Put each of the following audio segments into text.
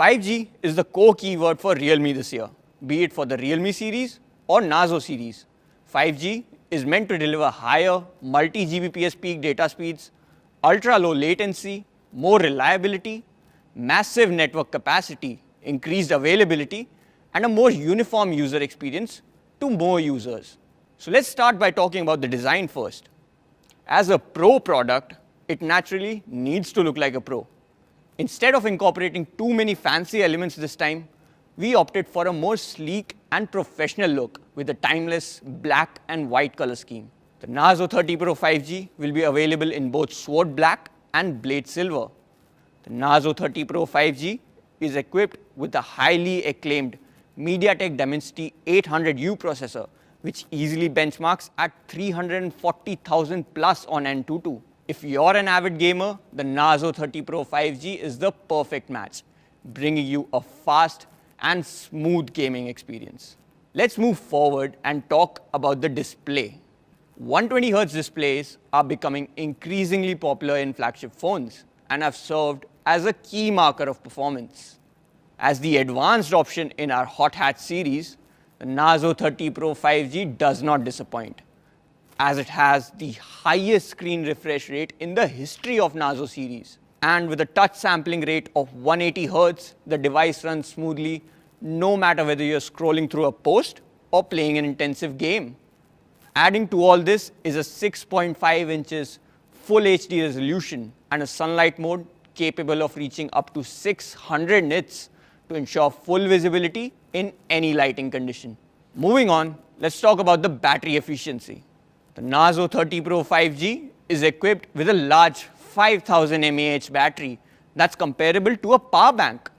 5G is the core keyword for Realme this year, be it for the Realme series or Narzo series. 5G is meant to deliver higher multi-Gbps peak data speeds, ultra-low latency, more reliability, massive network capacity, increased availability, and a more uniform user experience to more users. So let's start by talking about the design first. As a pro product, it naturally needs to look like a pro. Instead of incorporating too many fancy elements this time, we opted for a more sleek and professional look with a timeless black and white color scheme. The Narzo 30 Pro 5G will be available in both Sword Black and Blade Silver. The Narzo 30 Pro 5G is equipped with a highly acclaimed MediaTek Dimensity 800U processor, which easily benchmarks at 340,000 plus on Antutu. If you're an avid gamer, the Narzo 30 Pro 5G is the perfect match, bringing you a fast and smooth gaming experience. Let's move forward and talk about the display. 120Hz displays are becoming increasingly popular in flagship phones and have served as a key marker of performance. As the advanced option in our hot hatch series, the Narzo 30 Pro 5G does not disappoint, as it has the highest screen refresh rate in the history of Narzo series. And with a touch sampling rate of 180 Hz, the device runs smoothly no matter whether you're scrolling through a post or playing an intensive game. Adding to all this is a 6.5 inches full HD resolution and a sunlight mode capable of reaching up to 600 nits to ensure full visibility in any lighting condition. Moving on, let's talk about the battery efficiency. The Narzo 30 Pro 5G is equipped with a large 5000 mAh battery that's comparable to a power bank.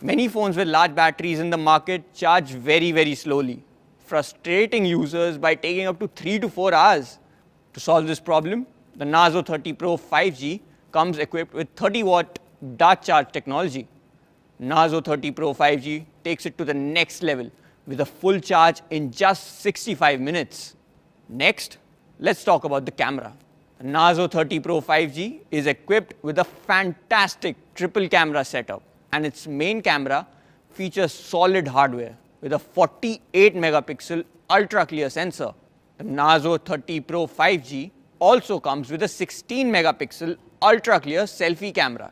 Many phones with large batteries in the market charge very slowly, frustrating users by taking up to 3 to 4 hours. To solve this problem, the Narzo 30 Pro 5G comes equipped with 30-watt Dart Charge technology. Narzo 30 Pro 5G takes it to the next level with a full charge in just 65 minutes. Next, let's talk about the camera. The Narzo 30 Pro 5G is equipped with a fantastic triple camera setup, and its main camera features solid hardware with a 48 megapixel ultra clear sensor. The Narzo 30 Pro 5G also comes with a 16 megapixel ultra clear selfie camera.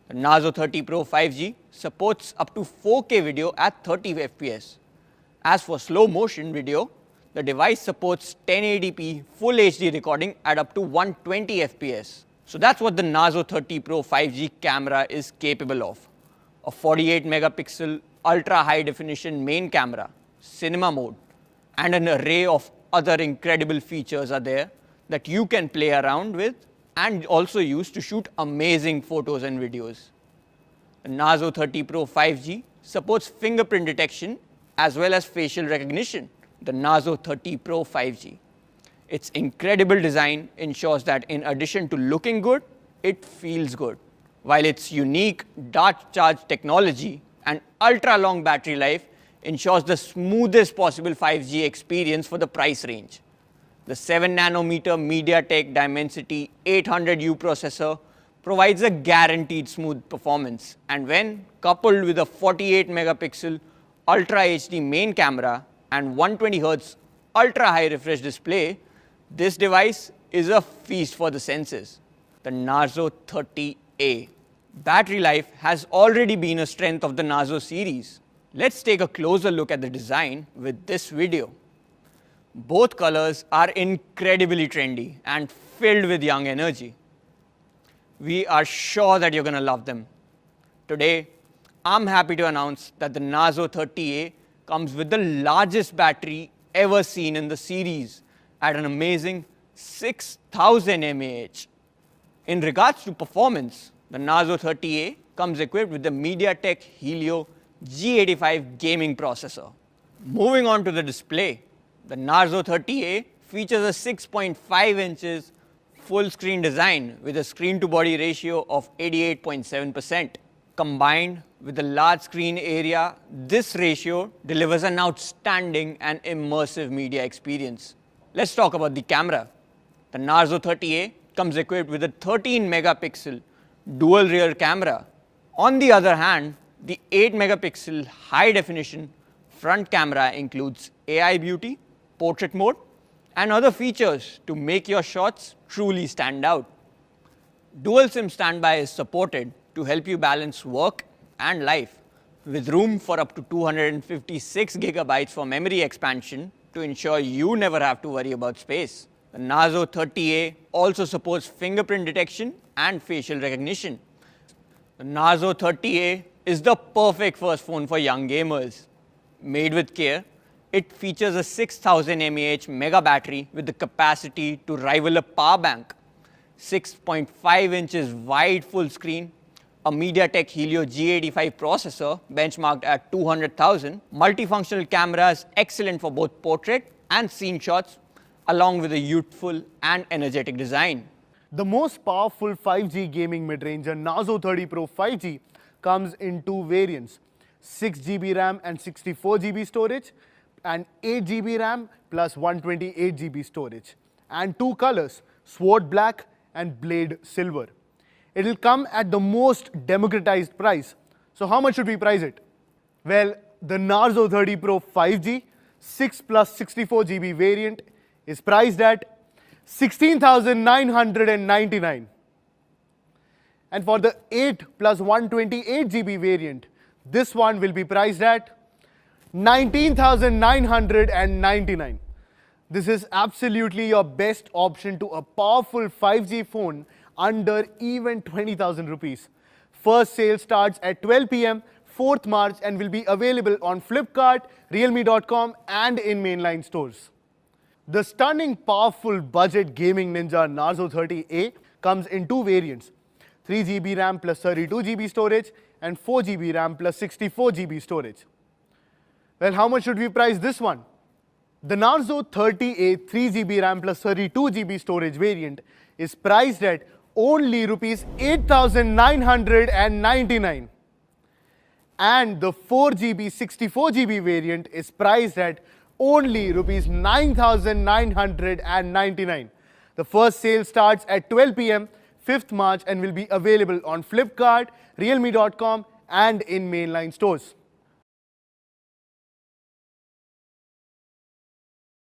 The Narzo 30 Pro 5G supports up to 4K video at 30 FPS. As for slow motion video, the device supports 1080p full HD recording at up to 120 FPS. So that's what the Narzo 30 Pro 5G camera is capable of. A 48 megapixel ultra high definition main camera, cinema mode, and an array of other incredible features are there that you can play around with and also use to shoot amazing photos and videos. The Narzo 30 Pro 5G supports fingerprint detection as well as facial recognition. The Narzo 30 Pro 5G. Its incredible design ensures that in addition to looking good, it feels good, while its unique Dart Charge technology and ultra-long battery life ensures the smoothest possible 5G experience for the price range. The 7nm MediaTek Dimensity 800U processor provides a guaranteed smooth performance, and when coupled with a 48 megapixel Ultra HD main camera and 120Hz ultra high refresh display, this device is a feast for the senses. The Narzo 30A. Battery life has already been a strength of the Narzo series. Let's take a closer look at the design with this video. Both colors are incredibly trendy and filled with young energy. We are sure that you're going to love them. Today, I'm happy to announce that the Narzo 30A comes with the largest battery ever seen in the series at an amazing 6000 mAh. In regards to performance, the Narzo 30A comes equipped with the MediaTek Helio G85 gaming processor. Moving on to the display, the Narzo 30A features a 6.5 inches full screen design with a screen to body ratio of 88.7%. Combined with a large screen area, this ratio delivers an outstanding and immersive media experience. Let's talk about the camera. The Narzo 30A comes equipped with a 13 megapixel dual rear camera. On the other hand, The 8 megapixel high definition front camera includes AI beauty, portrait mode, and other features to make your shots truly stand out. Dual SIM standby is supported to help you balance work and life, with room for up to 256 gigabytes for memory expansion to ensure you never have to worry about space. The Narzo 30A also supports fingerprint detection and facial recognition. The Narzo 30A is the perfect first phone for young gamers. Made with care, it features a 6000 mAh mega battery with the capacity to rival a power bank, 6.5 inches wide full screen, a MediaTek Helio G85 processor benchmarked at 200,000, multifunctional cameras excellent for both portrait and scene shots, along with a youthful and energetic design. The most powerful 5G gaming mid-ranger Narzo 30 Pro 5G comes in two variants, 6GB RAM and 64GB storage, and 8GB RAM plus 128GB storage, and two colors, Sword Black and Blade Silver. It will come at the most democratized price. So how much should we price it? Well, the Narzo 30 Pro 5G 6 plus 64GB variant is priced at 16,999. And for the 8 plus 128GB variant, this one will be priced at 19,999. This is absolutely your best option to a powerful 5G phone under even 20,000 rupees. First sale starts at 12 p.m. 4th March and will be available on Flipkart, Realme.com and in mainline stores. The stunning, powerful budget gaming ninja Narzo 30A comes in two variants, 3GB RAM plus 32GB storage and 4GB RAM plus 64GB storage. Well, how much should we price this one? The Narzo 30A 3GB RAM plus 32GB storage variant is priced at only rupees 8,999. And the 4GB 64GB variant is priced at only rupees 9,999. The first sale starts at 12 p.m. 5th March and will be available on Flipkart, Realme.com and in mainline stores.